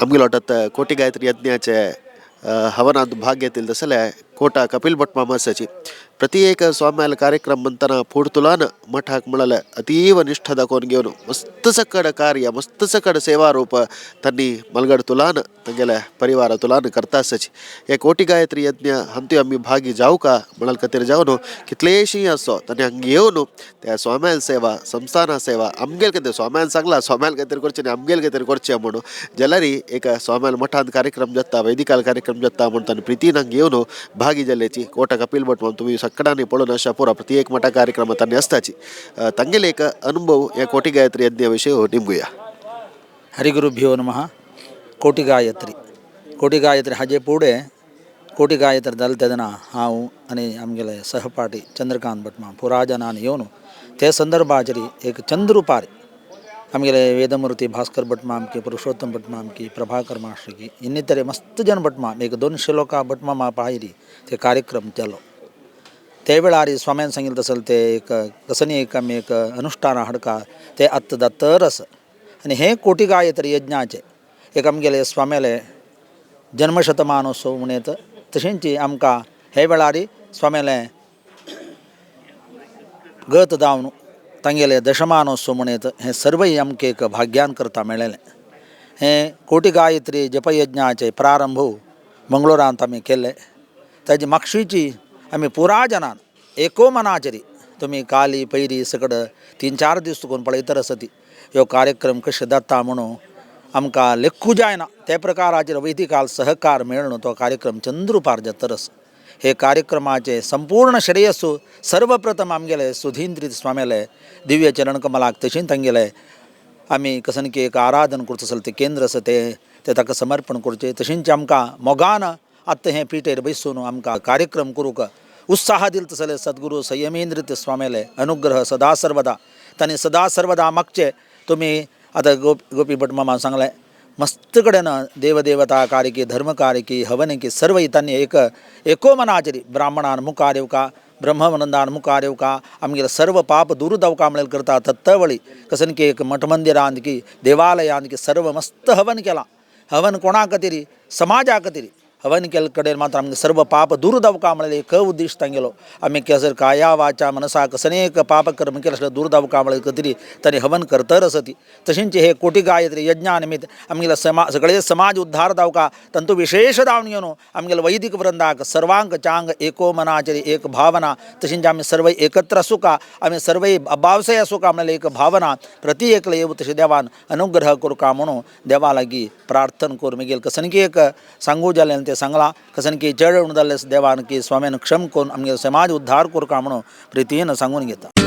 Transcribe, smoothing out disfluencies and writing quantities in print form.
आमगे वाटत कोटी गायत्री यज्ञाचे हवनात भाग घेतील तसले कोटा कपिल भट मामासाची प्रति एक स्वाम्याला कार्यक्रम म्हणताना फूड तुलान मठाक म्हणाल अतीव निष्ठा दाखवून घेऊन मस्त सकड कार्य मस्त सकड सेवा रूप त्यांनी मलगड तुलान तंगेल्या परिवार तुलान करता असची या कोटी गायत्री यज्ञ हंती आम्ही भागी जाऊ का म्हणाल कतिर जाऊन कितलेशी असो त्यांनी हंगे येऊन त्या स्वाम्याल सेवा संस्थाना सेवा आमगेल कधी स्वाम्याल सांगला स्वाम्याल कतिर करचे आमगेल कतिर करचे म्हणून जलारी एक स्वाम्याल मठांत कार्यक्रम जाता वैदिकाल कार्यक्रम जाता म्हणताना प्रीतीन हंगे येऊन भागी जल्ल्याची कोटा कपिल भट म्हणून तुम्ही सकडा पळून अशा पुरा प्रति एक मठा कार्यक्रम त्यांनी असताची तंगेले एक अनुभव या कोटी गायत्री यज्ञविषयी निमगूया. हरिगुरुभ्यो नमः. कोटी गायत्री हाजे पुढे कोटी गायत्री दलतेदना हांव आनी आमगेले सहपाठी चंद्रकांत भटमा पुरा जनान येवन ते संदर्भाचरी एक चंद्रुपारी आमगेले वेदमूर्ती भास्कर भटमा आमकी पुरुषोत्तम भटमा आमकी प्रभाकर मास्टर की ಇನ್ನಿತರೆ मस्त जन भटमा एक 200 लोक भटमा पाहिरी ते कार्यक्रम केलो ते वेळारी स्वाम्यान सांगितलं तसल ते एक कसनी एक आमी एक अनुष्ठान हाडका ते आत्ता तरस आणि हे कोटी गायत्री यज्ञाचे एक आमगेले स्वाम्याले जन्मशतमानोत्सव म्हणत तशेंची आमकां हे वेळारी स्वाम्याले गत जावन तांगेले दशमानोत्सव म्हणत हे सर्वय आमकां एक भाग्यान करता मेळ्ळेलें. हे कोटी गायत्री जपयज्ञाचे प्रारंभ मंगळुरांत आमी केले. ताजी मागशीची आमी पुरा जनान एको मनाचेरी तुमी काली पैरी सकड 3-4 दीस तुकोन पळयतर आसती ह्यो कार्यक्रम कशे जाता म्हणून आमकां लेखू जायना त्या प्रकाराचेर वैदिकाल सहकार मेळून तो कार्यक्रम चंद्रुपार जातरस. हे कार्यक्रमाचे संपूर्ण श्रेयस्सू सर्वप्रथम आमगेले सुधींद्रित स्वाम्याले दिव्य चरण कमलाक तशें तांगेले आमी कसन की एक आराधन करता आसले ते केंद्र आसा ते ताका समर्पण करचें. तशेंच आमकां मोगान आत्ता हे पिठेर बसून आमकां कार्यक्रम करूंक उत्साह दिल तसले सद्गुरू संयमेंद्रित स्वाम्याले अनुग्रह सदा सर्वदा तांणी सदा सर्वदा मागचे. तुमी आतां गोपी भट मामा सांगलें मस्त कडेन देवदेवता कार्यकी धर्म कार्यकी हवन की सर्व तांणी एको मनाचेरी ब्राह्मणान मुखार येवका ब्रह्मवनंदान मुखार येवका आमगेले सर्व पाप दूर जावका म्हणून करता. तत्तवळी कसन की एक मठ मंदिरांत की देवालयांत की सर्व मस्त हवन केलां. हवन कोणा खातीर समाजा खातीर हवन केले कडेन मात्र आमगे सर्व पाप दूर जावका म्हणले एक उद्दिश्ट तांगेलो. आमी कसर काया वाचा मनसा कसनेक पाप कर्म केले आसले दूर जावका म्हणले खातीर तांणी हवन करतर आसती. तशेंच हे कोटी गायत्री यज्ञा निमित्त आमगेले सगळे समाज उद्धार जावका तंतू विशेष जावन घेवन आमगेले वैदिक वृंदाक सर्वांक चांग एको मनाचेरी एक भावना तशेंच आमी सर्व एकत्र आसूं का आमी सर्व अभावसय आसूं का म्हणले एक भावना प्रति एकले येव तशें देवान अनुग्रह करूं का म्हणून देवा लागीं प्रार्थना करून मागीर कसन की एक सांगू जालें ते सांगला कसन की जड जाल्ले देवान की स्वाम्यान क्षम करून आमगे समाज उद्धार करूं का म्हणून प्रितीन सांगून घेता.